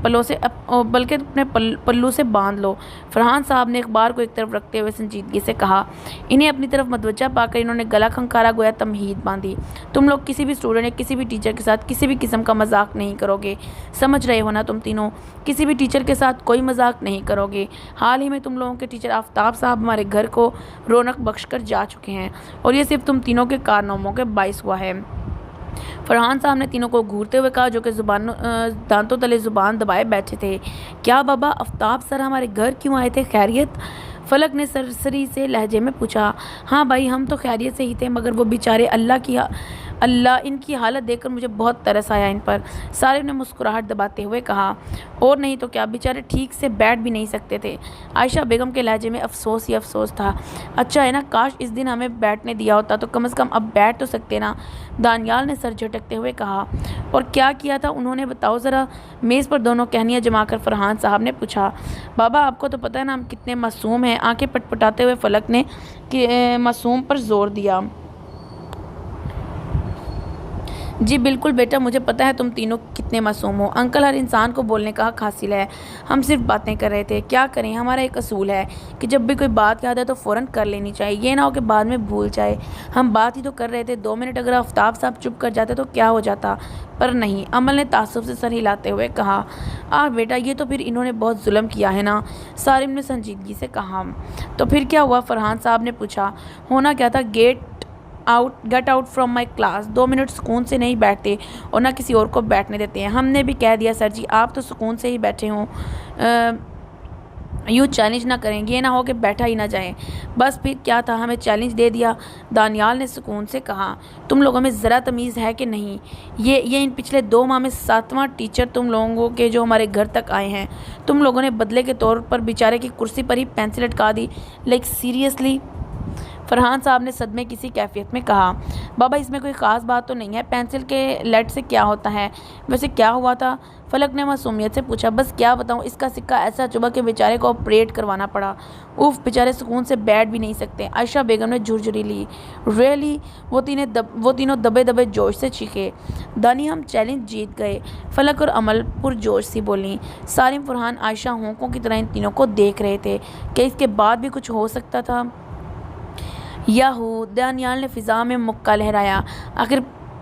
پلو سے باندھ لو۔ فرحان صاحب نے اخبار کو ایک طرف رکھتے ہوئے سنجیدگی سے کہا۔ انہیں اپنی طرف متوجہ پا کر انہوں نے گلا کھنکارا، گویا تمہید باندھی۔ تم لوگ کسی بھی اسٹوڈنٹ یا کسی بھی ٹیچر کے ساتھ کسی بھی قسم کا مذاق نہیں کرو گے، سمجھ رہے ہو نا تم تینوں؟ کسی بھی ٹیچر کے ساتھ کوئی مذاق نہیں کرو گے۔ حال ہی میں تم لوگوں کے ٹیچر آفتاب صاحب ہمارے گھر کو رونق بخش کر جا چکے ہیں، اور یہ صرف تم تینوں کے کارناموں کے باعث ہوا ہے۔ فرحان صاحب نے تینوں کو گھورتے ہوئے کہا جو کہ دانتوں تلے زبان دبائے بیٹھے تھے۔ کیا بابا، آفتاب سر ہمارے گھر کیوں آئے تھے؟ خیریت؟ فلک نے سرسری سے لہجے میں پوچھا۔ ہاں بھائی، ہم تو خیریت سے ہی تھے، مگر وہ بیچارے اللہ ان کی حالت دیکھ کر مجھے بہت ترس آیا ان پر۔ سارم نے مسکراہٹ دباتے ہوئے کہا۔ اور نہیں تو کیا، بیچارے ٹھیک سے بیٹھ بھی نہیں سکتے تھے۔ عائشہ بیگم کے لہجے میں افسوس ہی افسوس تھا۔ اچھا ہے نا، کاش اس دن ہمیں بیٹھنے دیا ہوتا تو کم از کم اب بیٹھ تو سکتے نا، دانیال نے سر جھٹکتے ہوئے کہا۔ اور کیا کیا تھا انہوں نے، بتاؤ ذرا؟ میز پر دونوں کہنیاں جما کر فرحان صاحب نے پوچھا۔ بابا آپ کو تو پتہ ہے نا ہم کتنے معصوم ہیں، آنکھیں پٹپٹاتے ہوئے فلک نے معصوم پر زور دیا۔ جی بالکل بیٹا، مجھے پتہ ہے تم تینوں کتنے معصوم ہو۔ انکل، ہر انسان کو بولنے کا حق حاصل ہے، ہم صرف باتیں کر رہے تھے۔ کیا کریں، ہمارا ایک اصول ہے کہ جب بھی کوئی بات یاد ہے تو فوراً کر لینی چاہیے، یہ نہ ہو کہ بعد میں بھول جائے۔ ہم بات ہی تو کر رہے تھے، 2 منٹ اگر آفتاب صاحب چپ کر جاتے تو کیا ہو جاتا، پر نہیں۔ عمل نے تعصب سے سر ہلاتے ہوئے کہا۔ بیٹا، یہ تو پھر انہوں نے بہت ظلم کیا ہے نا، سارم نے سنجیدگی سے کہا۔ تو پھر کیا ہوا، فرحان صاحب نے پوچھا۔ ہونا کیا تھا، get out from my class. 2 منٹ سکون سے نہیں بیٹھتے اور نہ کسی اور کو بیٹھنے دیتے ہیں۔ ہم نے بھی کہہ دیا سر جی، آپ تو سکون سے ہی بیٹھے ہوں، یوں چیلنج نہ کریں، یہ نہ ہو کہ بیٹھا ہی نہ جائیں۔ بس پھر کیا تھا، ہمیں چیلنج دے دیا، دانیال نے سکون سے کہا۔ تم لوگوں میں ذرا تمیز ہے کہ نہیں؟ یہ ان پچھلے 2 ماہ میں 7واں ٹیچر تم لوگوں کے جو ہمارے گھر تک آئے ہیں۔ تم لوگوں نے بدلے کے طور پر بیچارے کی کرسی پر ہی پینسل لٹکا دی، لائک سیریسلی؟ فرحان صاحب نے صدمے کسی کیفیت میں کہا۔ بابا اس میں کوئی خاص بات تو نہیں ہے، پینسل کے لیڈ سے کیا ہوتا ہے؟ ویسے کیا ہوا تھا؟ فلک نے معصومیت سے پوچھا۔ بس کیا بتاؤں، اس کا سکہ ایسا چبھا کہ بیچارے کو آپریٹ کروانا پڑا۔ اوف، بیچارے سکون سے بیٹھ بھی نہیں سکتے۔ عائشہ بیگم نے جھرجھری لی۔ ریئلی؟ وہ تینوں دبے دبے جوش سے چیخے۔ دانی، ہم چیلنج جیت گئے، فلک اور عمل پرجوش سی بولیں۔ سارم، فرحان، عائشہ ہونکوں کی طرح ان تینوں کو دیکھ رہے تھے کہ اس کے بعد بھی کچھ ہو سکتا تھا۔ یاہو، دانیال نے فضا میں مکہ لہرایا۔ آخر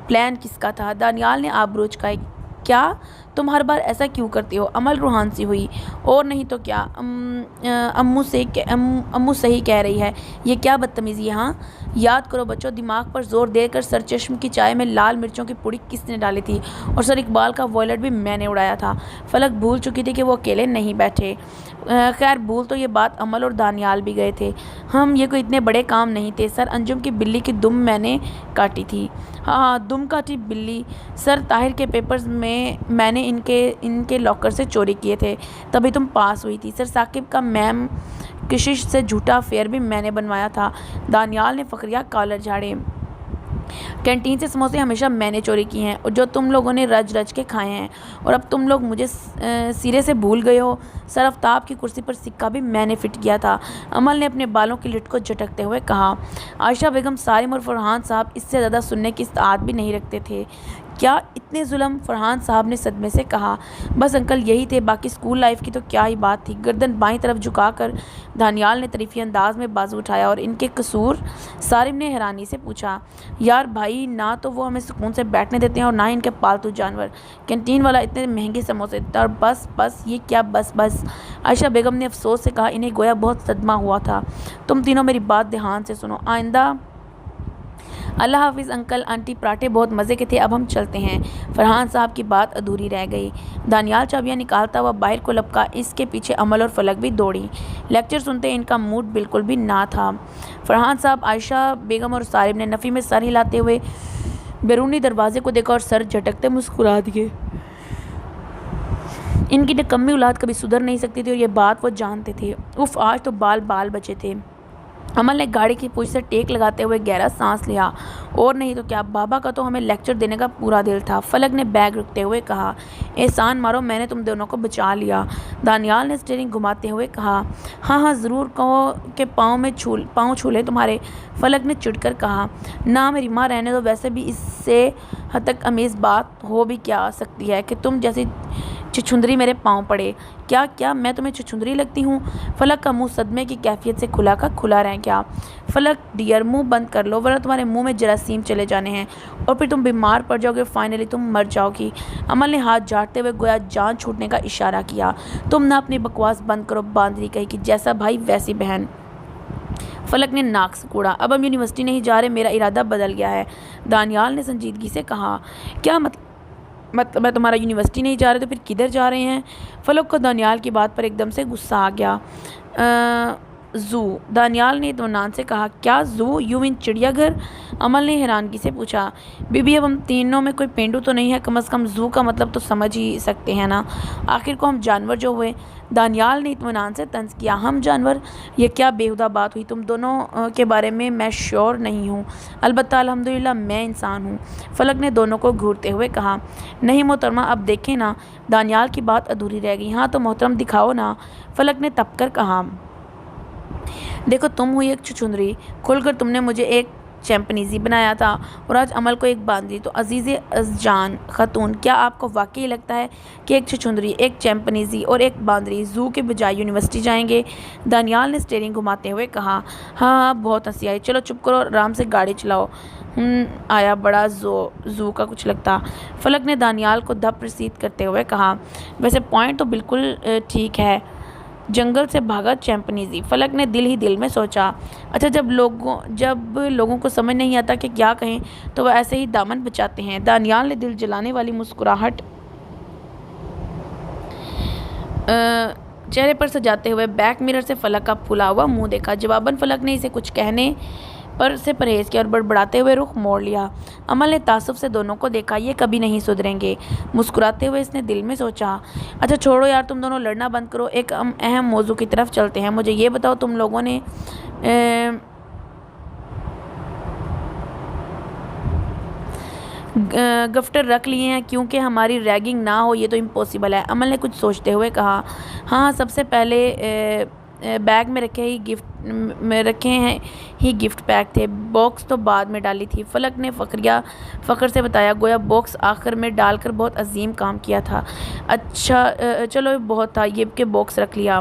پلان کس کا تھا؟ دانیال نے آبرو اچکائے۔ کیا تم ہر بار ایسا کیوں کرتی ہو؟ امل روحان سی ہوئی۔ اور نہیں تو کیا، امو صحیح کہہ رہی ہے، یہ کیا بدتمیزی ہے؟ ہاں، یاد کرو بچوں، دماغ پر زور دے کر سر چشم کی چائے میں لال مرچوں کی پوڑی کس نے ڈالی تھی؟ اور سر اقبال کا وائلٹ بھی میں نے اڑایا تھا۔ فلک بھول چکی تھی کہ وہ اکیلے نہیں بیٹھے۔ خیر بھول تو یہ بات امل اور دانیال بھی گئے تھے۔ یہ کوئی اتنے بڑے کام نہیں تھے سر، انجم کی بلی کی دم میں نے کاٹی تھی۔ ہاں، دم کاٹی بلی؟ سر طاہر کے پیپرز میں نے ان کے لاکر سے چوری کیے تھے، تبھی تم پاس ہوئی تھی۔ سر ثاقب کا میم کشش سے جھوٹا افیئر بھی میں نے بنوایا تھا۔ دانیال نے فخریہ کالر جھاڑے۔ کینٹین سے سموسے ہمیشہ میں نے چوری کیے ہیں، جو تم لوگوں نے رج رج کے کھائے ہیں، اور اب تم لوگ مجھے سرے سے بھول گئے ہو۔ سر آفتاب کی کرسی پر سکہ بھی میں نے فٹ کیا تھا، امل نے اپنے بالوں کی لٹ کو جھٹکتے ہوئے کہا۔ عائشہ بیگم، سارم اور فرحان صاحب اس سے زیادہ سننے کی استطاعت بھی نہیں رکھتے تھے۔ کیا اتنے ظلم؟ فرحان صاحب نے صدمے سے کہا۔ بس انکل یہی تھے، باقی اسکول لائف کی تو کیا ہی بات تھی۔ گردن بائیں طرف جھکا کر دانیال نے طریفی انداز میں بازو اٹھایا۔ اور ان کے قصور؟ سارم نے حیرانی سے پوچھا۔ یار بھائی، نہ تو وہ ہمیں سکون سے بیٹھنے دیتے ہیں اور نہ ہی ان کے پالتو جانور۔ کینٹین والا اتنے مہنگے سموسے دیتا ہے، اور بس یہ کیا بس؟ عائشہ بیگم نے افسوس سے کہا۔ انہیں گویا بہت صدمہ ہوا تھا۔ تم تینوں میری بات دھیان سے سنو، آئندہ۔ اللہ حافظ انکل آنٹی، پراٹھے بہت مزے کے تھے، اب ہم چلتے ہیں۔ فرحان صاحب کی بات ادھوری رہ گئی۔ دانیال چابیاں نکالتا ہوا باہر کو لپکا، اس کے پیچھے امل اور فلک بھی دوڑی۔ لیکچر سنتے ان کا موڈ بالکل بھی نہ تھا۔ فرحان صاحب، عائشہ بیگم اور سارم نے نفی میں سر ہلاتے ہوئے بیرونی دروازے کو دیکھا اور سر جھٹکتے مسکرا دیے۔ ان کی نکمی اولاد کبھی سدھر نہیں سکتی تھی، اور یہ بات وہ جانتے تھے۔ اف، آج تو بال بچے تھے۔ امل نے گاڑی کی پوچھ سے ٹیک لگاتے ہوئے گہرا سانس لیا۔ اور نہیں تو کیا، بابا کا تو ہمیں لیکچر دینے کا پورا دل تھا، فلک نے بیگ رکھتے ہوئے کہا۔ احسان مارو، میں نے تم دونوں کو بچا لیا، دانیال نے اسٹیئرنگ گھماتے ہوئے کہا۔ ہاں ضرور، کہو کہ پاؤں چھو لیں تمہارے، فلک نے چڑھ کر کہا۔ نہ میری ماں، رہنے دو، ویسے بھی اس سے حد تک امیز بات ہو بھی کیا سکتی ہے کہ تم جیسی چھچھندری میرے پاؤں پڑے۔ کیا میں تمہیں چھچھندری لگتی ہوں؟ فلک کا منہ صدمے کی کیفیت سے کھلا کا کھلا رہ گیا۔ فلک ڈیئر، منہ بند کر لو ورنہ تمہارے منہ میں جراثیم چلے جانے ہیں، اور پھر تم بیمار پڑ جاؤ گے، فائنلی تم مر جاؤ گی۔ امل نے ہاتھ جھاڑتے ہوئے گویا جان چھوٹنے کا اشارہ کیا۔ تم نہ اپنی بکواس بند کرو، باندری کہیں کی، جیسا بھائی ویسی بہن۔ فلک نے ناک سکوڑا۔ اب ہم یونیورسٹی نہیں جا رہے، میرا ارادہ بدل گیا ہے، دانیال نے سنجیدگی سے کہا۔ کیا مطلب تمہارا یونیورسٹی نہیں جا رہے تو پھر کدھر جا رہے ہیں؟ فلک کو دانیال کی بات پر ایک دم سے غصہ آ گیا۔ زو، دانیال نے اطمینان سے کہا۔ کیا زو؟ یو مین چڑیا گھر؟ امل نے حیرانگی سے پوچھا۔ بی بی، اب ہم تینوں میں کوئی پینڈو تو نہیں ہے، کم از کم زو کا مطلب تو سمجھ ہی سکتے ہیں نا، آخر کو ہم جانور جو ہوئے۔ دانیال نے اطمینان سے طنز کیا۔ ہم جانور؟ یہ کیا بیہودہ بات ہوئی، تم دونوں کے بارے میں شیور نہیں ہوں، البتہ الحمدللہ میں انسان ہوں، فلک نے دونوں کو گھورتے ہوئے کہا۔ نہیں محترمہ، اب دیکھیں نا، دانیال کی بات ادھوری رہ گئی۔ ہاں تو محترم دکھاؤ نا، فلک نے تپ کر کہا۔ دیکھو، تم ہوئی ایک چھچھندری، کھل کر تم نے مجھے ایک چیمپنزی بنایا تھا، اور آج عمل کو ایک باندری۔ تو عزیز جان خاتون، کیا آپ کو واقعی لگتا ہے کہ ایک چھچھندری، ایک چیمپنزی اور ایک باندری زو کے بجائے یونیورسٹی جائیں گے؟ دانیال نے اسٹیئرنگ گھماتے ہوئے کہا۔ ہاں، بہت ہنسی آئی، چلو چپ کرو، آرام سے گاڑی چلاؤ۔ آیا بڑا زو کا کچھ لگتا، فلک نے دانیال کو دھپ رسید کرتے ہوئے کہا۔ ویسے پوائنٹ تو بالکل ٹھیک ہے، جنگل سے بھاگا چیمپنزی، فلک نے دل ہی دل میں سوچا۔ اچھا، جب لوگوں کو سمجھ نہیں آتا کہ کیا کہیں تو وہ ایسے ہی دامن بچاتے ہیں۔ دانیال نے دل جلانے والی مسکراہٹ چہرے پر سجاتے ہوئے بیک مرر سے فلک کا پھلا ہوا منہ دیکھا۔ جواباً فلک نے اسے کچھ کہنے سے پرہیز کیا اور بڑبڑاتے ہوئے رخ موڑ لیا۔ امل نے تعصب سے دونوں کو دیکھا، یہ کبھی نہیں سدھریں گے، مسکراتے ہوئے اس نے دل میں سوچا۔ اچھا چھوڑو یار، تم دونوں لڑنا بند کرو، ایک اہم موضوع کی طرف چلتے ہیں۔ مجھے یہ بتاؤ، تم لوگوں نے گفٹر رکھ لیے ہیں؟ کیونکہ ہماری ریگنگ نہ ہو یہ تو امپاسبل ہے، امل نے کچھ سوچتے ہوئے کہا۔ ہاں، سب سے پہلے بیگ میں رکھے ہیں ہی گفٹ پیک تھے، باکس تو بعد میں ڈالی تھی، فلک نے فخر سے بتایا، گویا باکس آخر میں ڈال کر بہت عظیم کام کیا تھا۔ اچھا چلو، بہت تھا یہ کہ باکس رکھ لیا۔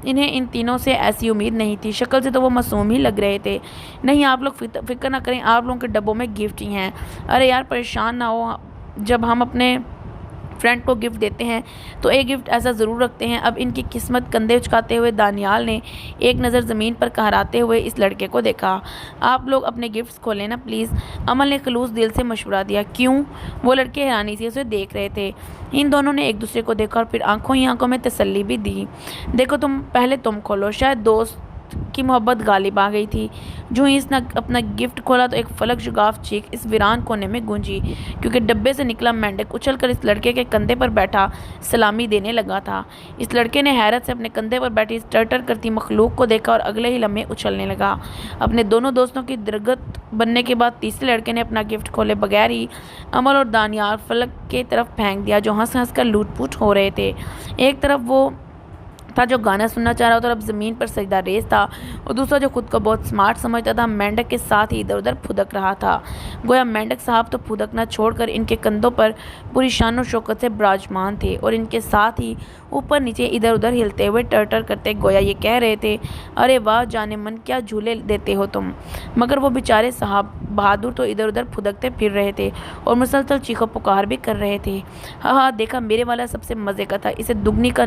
انہیں ان تینوں سے ایسی امید نہیں تھی، شکل سے تو وہ معصوم ہی لگ رہے تھے۔ نہیں آپ لوگ فکر نہ کریں، آپ لوگوں کے ڈبوں میں گفٹ ہی ہیں۔ ارے یار پریشان نہ ہو، جب ہم اپنے فرینڈ کو گفٹ دیتے ہیں تو ایک گفٹ ایسا ضرور رکھتے ہیں۔ اب ان کی قسمت کندھے اچکاتے ہوئے دانیال نے ایک نظر زمین پر کہراتے ہوئے اس لڑکے کو دیکھا۔ آپ لوگ اپنے گفٹس کھولیں نا پلیز، عمل نے خلوص دل سے مشورہ دیا۔ کیوں؟ وہ لڑکے حیرانی سے اسے دیکھ رہے تھے۔ ان دونوں نے ایک دوسرے کو دیکھا اور پھر آنکھوں ہی آنکھوں میں تسلی بھی دی۔ دیکھو پہلے تم کھولو۔ شاید دوست کی محبت غالب آ گئی تھی۔ جو ہی اس نے اپنا گفٹ کھولا تو ایک فلک شگاف چیخ اس ویران کونے میں گونجی، کیونکہ ڈبے سے نکلا مینڈک اچھل کر اس لڑکے کے کندھے پر بیٹھا سلامی دینے لگا تھا۔ اس لڑکے نے حیرت سے اپنے کندھے پر بیٹھی اس ٹرٹر کرتی مخلوق کو دیکھا اور اگلے ہی لمحے اچھلنے لگا۔ اپنے دونوں دوستوں کی درگت بننے کے بعد تیسرے لڑکے نے اپنا گفٹ کھولے بغیر ہی عمل اور دانیال فلک کی طرف پھینک دیا، جو ہنس ہنس کر لوٹ پوٹ ہو رہے تھے۔ ایک طرف وہ تھا جو گانا سننا چاہ رہا تھا اور اب زمین پر سجدہ ریز تھا، اور دوسرا جو خود کو بہت سمارٹ سمجھتا تھا، مینڈک کے ساتھ ہی ادھر ادھر پھدک رہا تھا۔ گویا مینڈک صاحب تو پھدکنا چھوڑ کر ان کے کندھوں پر پوری شان و شوکت سے براجمان تھے، اور ان کے ساتھ ہی اوپر نیچے ادھر ادھر ہلتے ہوئے ٹرٹر کرتے، گویا یہ کہہ رہے تھے ارے واہ جانے من کیا جھولے دیتے ہو تم۔ مگر وہ بیچارے صاحب بہادر تو ادھر ادھر پھدکتے پھر رہے تھے اور مسلسل چیخو پکار بھی کر رہے تھے۔ ہاں دیکھا میرے والا سب سے مزے کا تھا، اسے دگنی کا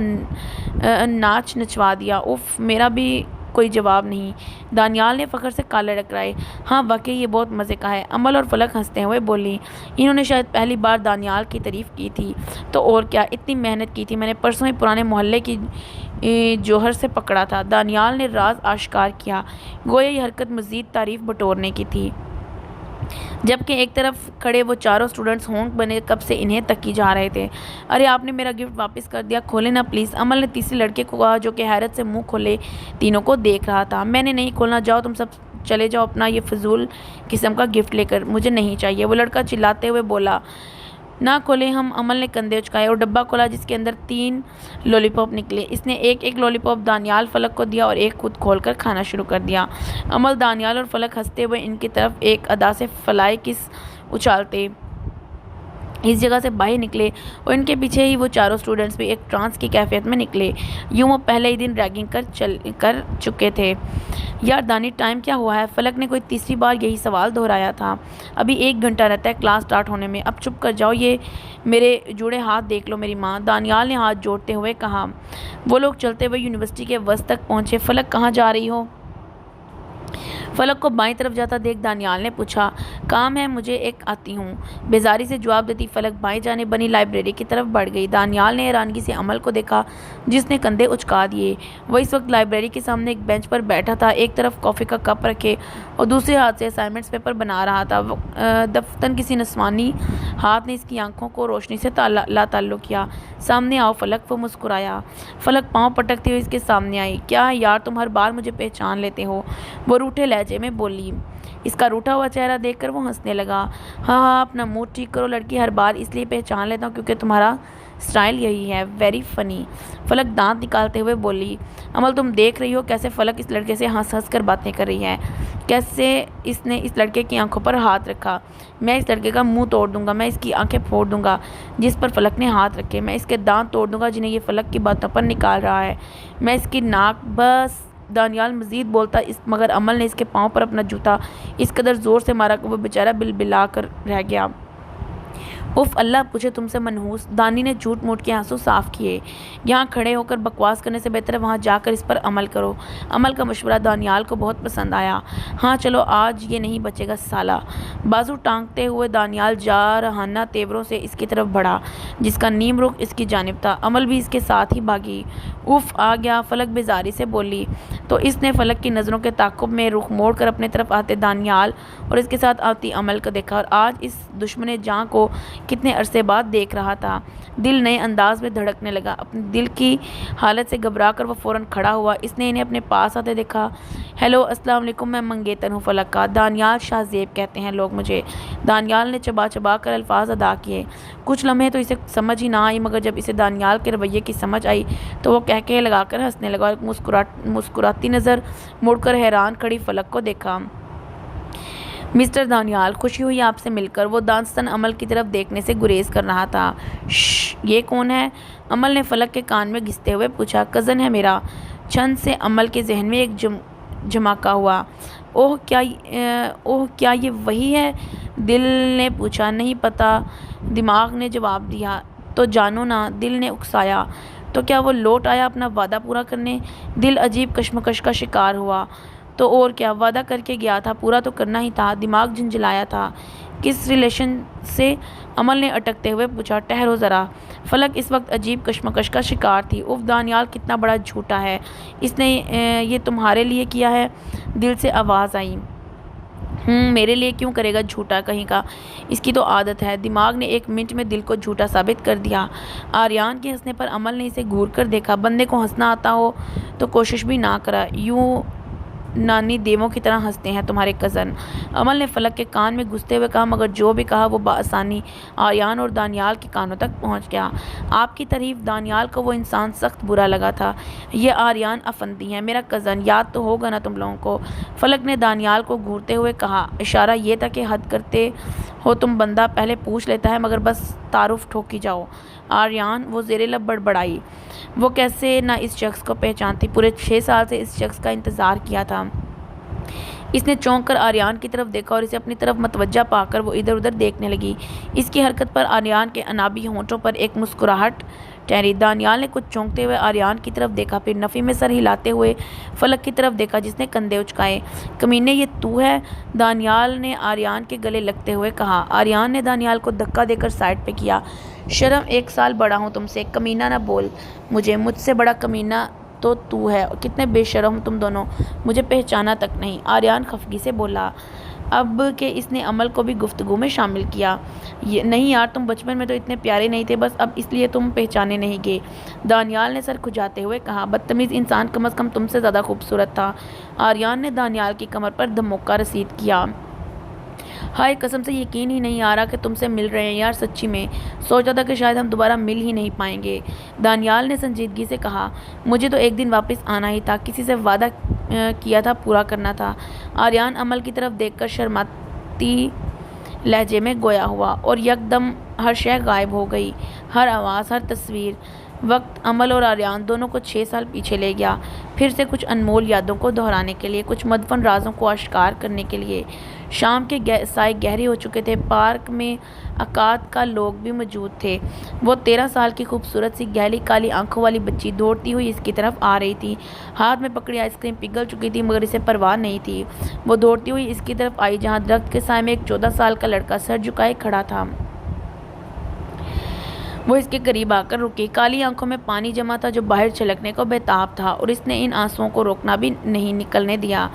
ناچ نچوا دیا۔ اف میرا بھی کوئی جواب نہیں، دانیال نے فخر سے کالے ٹکرائے۔ ہاں واقعی یہ بہت مزے کا ہے، عمل اور فلک ہنستے ہوئے بولی۔ انہوں نے شاید پہلی بار دانیال کی تعریف کی تھی تو اور کیا، اتنی محنت کی تھی میں نے، پرسوں ہی پرانے محلے کی جوہر سے پکڑا تھا۔ دانیال نے راز آشکار کیا، گویا یہ حرکت مزید تعریف بٹورنے کی تھی، جبکہ ایک طرف کھڑے وہ چاروں اسٹوڈنٹس ہونک بنے کب سے انہیں تکی جا رہے تھے۔ ارے آپ نے میرا گفٹ واپس کر دیا، کھولیں نا پلیز، عمل نے تیسرے لڑکے کو کہا جو کہ حیرت سے منہ کھولے تینوں کو دیکھ رہا تھا۔ میں نے نہیں کھولنا، جاؤ تم سب چلے جاؤ اپنا یہ فضول قسم کا گفٹ لے کر، مجھے نہیں چاہیے، وہ لڑکا چلاتے ہوئے بولا۔ نہ کھولیں ہم، عمل نے کندھے اچکائے اور ڈبہ کھولا جس کے اندر 3 لولی پاپ نکلے۔ اس نے ایک ایک لولی پاپ دانیال فلک کو دیا اور ایک خود کھول کر کھانا شروع کر دیا۔ عمل دانیال اور فلک ہنستے ہوئے ان کی طرف ایک ادا سے فلائے کس اچھالتے اس جگہ سے باہر نکلے، اور ان کے پیچھے ہی وہ چاروں اسٹوڈنٹس بھی ایک ٹرانس کی کیفیت میں نکلے، یوں وہ پہلے ہی دن ریگنگ کر چکے تھے۔ یار دانی ٹائم کیا ہوا ہے؟ فلک نے کوئی تیسری بار یہی سوال دہرایا تھا۔ ابھی 1 گھنٹہ رہتا ہے کلاس سٹارٹ ہونے میں، اب چپ کر جاؤ، یہ میرے جوڑے ہاتھ دیکھ لو میری ماں، دانیال نے ہاتھ جوڑتے ہوئے کہا۔ وہ لوگ چلتے ہوئے یونیورسٹی کے وسط تک پہنچے۔ فلک کہاں جا رہی ہو؟ فلک کو بائیں طرف جاتا دیکھ دانیال نے پوچھا۔ کام ہے مجھے، ایک آتی ہوں، بیزاری سے جواب دیتی فلک بائیں جانب بنی لائبریری کی طرف بڑھ گئی۔ دانیال نے حیرانگی سے عمل کو دیکھا جس نے کندھے اچکا دیے۔ وہ اس وقت لائبریری کے سامنے ایک بینچ پر بیٹھا تھا، ایک طرف کافی کا کپ رکھے اور دوسرے ہاتھ سے اسائنمنٹس پیپر بنا رہا تھا۔ دفتن کسی نسوانی ہاتھ نے اس کی آنکھوں کو روشنی سے لا تعلق کیا۔ سامنے آؤ فلک، وہ مسکرایا۔ فلک پاؤں پٹکتے ہوئے اس کے سامنے آئی۔ کیا یار تم ہر بار مجھے پہچان لیتے ہو؟ وہ روٹھے لہجے میں بولی۔ اس کا روٹھا ہوا چہرہ دیکھ کر وہ ہنسنے لگا۔ ہاں اپنا موڈ ٹھیک کرو لڑکی، ہر بار اس لیے پہچان لیتا ہوں کیونکہ تمہارا سٹائل یہی ہے، ویری فنی، فلک دانت نکالتے ہوئے بولی۔ عمل تم دیکھ رہی ہو کیسے فلک اس لڑکے سے ہنس ہنس کر باتیں کر رہی ہے، کیسے اس نے اس لڑکے کی آنکھوں پر ہاتھ رکھا۔ میں اس لڑکے کا منہ توڑ دوں گا، میں اس کی آنکھیں پھوڑ دوں گا جس پر فلک نے ہاتھ رکھے، میں اس کے دانت توڑ دوں گا جنہیں یہ فلک کی باتوں پر نکال رہا ہے، میں اس کی ناک۔ بس دانیال مزید بولتا مگر عمل نے اس کے پاؤں پر اپنا جوتا اس قدر زور سے مارا کہ وہ بیچارہ بلبلا کر رہ گیا۔ اف اللہ پوچھے تم سے منحوس، دانی نے جھوٹ موٹ کے آنسو صاف کیے۔ یہاں کھڑے ہو کر بکواس کرنے سے بہتر ہے وہاں جا کر اس پر عمل کرو۔ عمل کا مشورہ دانیال کو بہت پسند آیا۔ ہاں چلو آج یہ نہیں بچے گا سالہ۔ بازو ٹانگتے ہوئے دانیال جارحانہ تیوروں سے اس کی طرف بڑھا جس کا نیم رخ اس کی جانب تھا۔ عمل بھی اس کے ساتھ ہی بھاگی۔ اف آ گیا، فلک بیزاری سے بولی تو اس نے فلک کی نظروں کے تعاقب میں رخ موڑ کر اپنے طرف آتے دانیال اور اس کے ساتھ آتی عمل کو دیکھا، اور آج اس دشمن جاں کو کتنے عرصے بعد دیکھ رہا تھا۔ دل نئے انداز میں دھڑکنے لگا۔ اپنی دل کی حالت سے گھبرا کر وہ فوراً کھڑا ہوا۔ اس نے انہیں اپنے پاس آتے دیکھا۔ ہیلو السلام علیکم، میں منگیتر ہوں فلک کا، دانیال شاہ زیب کہتے ہیں لوگ مجھے۔ دانیال نے چبا چبا کر الفاظ ادا کیے۔ کچھ لمحے تو اسے سمجھ ہی نہ آئی، مگر جب اسے دانیال کے رویے کی سمجھ آئی تو وہ کہکہے لگا کر ہنسنے لگا اور مسکراتی نظر مڑ کر حیران کھڑی فلک کو دیکھا۔ مسٹر دانیال، خوشی ہوئی آپ سے مل کر، وہ دانستن عمل کی طرف دیکھنے سے گریز کر رہا تھا۔ شش، یہ کون ہے؟ عمل نے فلک کے کان میں گھستے ہوئے پوچھا۔ کزن ہے میرا، چھن سے عمل کے ذہن میں ایک جھماکہ ہوا۔ اوہ کیا یہ وہی ہے؟ دل نے پوچھا۔ نہیں پتہ، دماغ نے جواب دیا۔ تو جانو نا، دل نے اکسایا۔ تو کیا وہ لوٹ آیا اپنا وعدہ پورا کرنے؟ دل عجیب کشمکش کا شکار ہوا۔ تو اور کیا، وعدہ کر کے گیا تھا، پورا تو کرنا ہی تھا۔ دماغ جھنجھلایا تھا۔ کس ریلیشن سے؟ عمل نے اٹکتے ہوئے پوچھا۔ ٹھہرو ذرا۔ فلک اس وقت عجیب کشمکش کا شکار تھی۔ اف، دانیال کتنا بڑا جھوٹا ہے، اس نے یہ تمہارے لیے کیا ہے؟ دل سے آواز آئی۔ میرے لیے کیوں کرے گا جھوٹا کہیں کا، اس کی تو عادت ہے۔ دماغ نے ایک منٹ میں دل کو جھوٹا ثابت کر دیا۔ آریان کے ہنسنے پر عمل نے اسے گھور کر دیکھا۔ بندے کو ہنسنا آتا ہو تو کوشش بھی نہ کرا، یوں نانی دیووں کی طرح ہنستے ہیں تمہارے کزن۔ عمل نے فلک کے کان میں گھستے ہوئے کہا، مگر جو بھی کہا وہ بآسانی آریان اور دانیال کے کانوں تک پہنچ گیا۔ آپ کی تعریف؟ دانیال کو وہ انسان سخت برا لگا تھا۔ یہ آریان افندی ہے، میرا کزن، یاد تو ہوگا نا تم لوگوں کو؟ فلک نے دانیال کو گھورتے ہوئے کہا۔ اشارہ یہ تھا کہ حد کرتے ہو تم، بندہ پہلے پوچھ لیتا ہے مگر بس تعارف ٹھوکی جاؤ۔ آریان، وہ زیر لب بڑبڑائی۔ وہ کیسے نہ اس شخص کو پہچانتی، پورے 6 سال سے اس شخص کا انتظار کیا تھا۔ اس نے چونک کر آریان کی طرف دیکھا اور اسے اپنی طرف متوجہ پا کر وہ ادھر ادھر دیکھنے لگی۔ اس کی حرکت پر آریان کے انابی ہونٹوں پر ایک مسکراہٹ ٹھہری۔ دانیال نے کچھ چونکتے ہوئے آریان کی طرف دیکھا، پھر نفی میں سر ہلاتے ہوئے فلک کی طرف دیکھا جس نے کندھے اچکائے۔ کمینے، یہ تو ہے؟ دانیال نے آریان کے گلے لگتے ہوئے کہا۔ آریان نے دانیال کو دھکا دے کر سائڈ پہ کیا۔ شرم، 1 سال بڑا ہوں تم سے، کمینہ نہ بول مجھ سے بڑا کمینہ تو ہے۔ کتنے بے شرم تم دونوں، مجھے پہچانا تک نہیں۔ آریان خفگی سے بولا، اب کہ اس نے عمل کو بھی گفتگو میں شامل کیا۔ نہیں یار، تم بچپن میں تو اتنے پیارے نہیں تھے، بس اب اس لیے تم پہچانے نہیں گے، دانیال نے سر کھجاتے ہوئے کہا۔ بدتمیز انسان، کم از کم تم سے زیادہ خوبصورت تھا۔ آریان نے دانیال کی کمر پر دھموکہ رسید کیا۔ ہائے، قسم سے یقین ہی نہیں آ رہا کہ تم سے مل رہے ہیں یار، سچی میں سوچا تھا کہ شاید ہم دوبارہ مل ہی نہیں پائیں گے، دانیال نے سنجیدگی سے کہا۔ مجھے تو ایک دن واپس آنا ہی تھا، کسی سے وعدہ کیا تھا، پورا کرنا تھا۔ آریان عمل کی طرف دیکھ کر شرماتی لہجے میں گویا ہوا اور یکدم ہر شے غائب ہو گئی، ہر آواز، ہر تصویر۔ وقت عمل اور آریان دونوں کو 6 سال پیچھے لے گیا، پھر سے کچھ انمول یادوں کو دہرانے کے لیے، کچھ مدفن رازوں کو آشکار کرنے کے لیے۔ شام کے سائے گہرے ہو چکے تھے، پارک میں اکاد کا لوگ بھی موجود تھے۔ وہ 13 سال کی خوبصورت سی گہلی کالی آنکھوں والی بچی دوڑتی ہوئی اس کی طرف آ رہی تھی۔ ہاتھ میں پکڑی آئس کریم پگھل چکی تھی مگر اسے پرواہ نہیں تھی۔ وہ دوڑتی ہوئی اس کی طرف آئی جہاں درخت کے سائے میں ایک 14 سال کا لڑکا سر جھکائے کھڑا تھا۔ وہ اس کے قریب آ کر رکی۔ کالی آنکھوں میں پانی جمع تھا جو باہر چھلکنے کو بےتاب تھا اور اس نے ان آنسوؤں کو روکنا بھی نہیں نکلنے دیا۔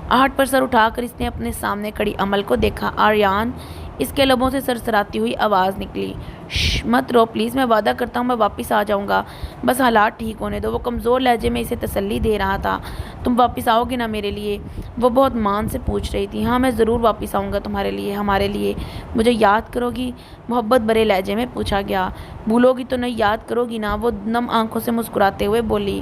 آہٹ پر سر اٹھا کر اس نے اپنے سامنے کھڑی عمل کو دیکھا۔ آریان، اس کے لبوں سے سرسراتی ہوئی آواز نکلی۔ شش، مت رو پلیز، میں وعدہ کرتا ہوں میں واپس آ جاؤں گا، بس حالات ٹھیک ہونے دو۔ وہ کمزور لہجے میں اسے تسلی دے رہا تھا۔ تم واپس آؤ گے نا میرے لیے؟ وہ بہت مان سے پوچھ رہی تھی۔ ہاں، میں ضرور واپس آؤں گا تمہارے لیے، ہمارے لیے۔ مجھے یاد کرو گی؟ محبت بھرے لہجے میں پوچھا گیا۔ بھولو گی تو نہیں، یاد کرو گی نا؟ وہ نم آنکھوں سے مسکراتے ہوئے بولی۔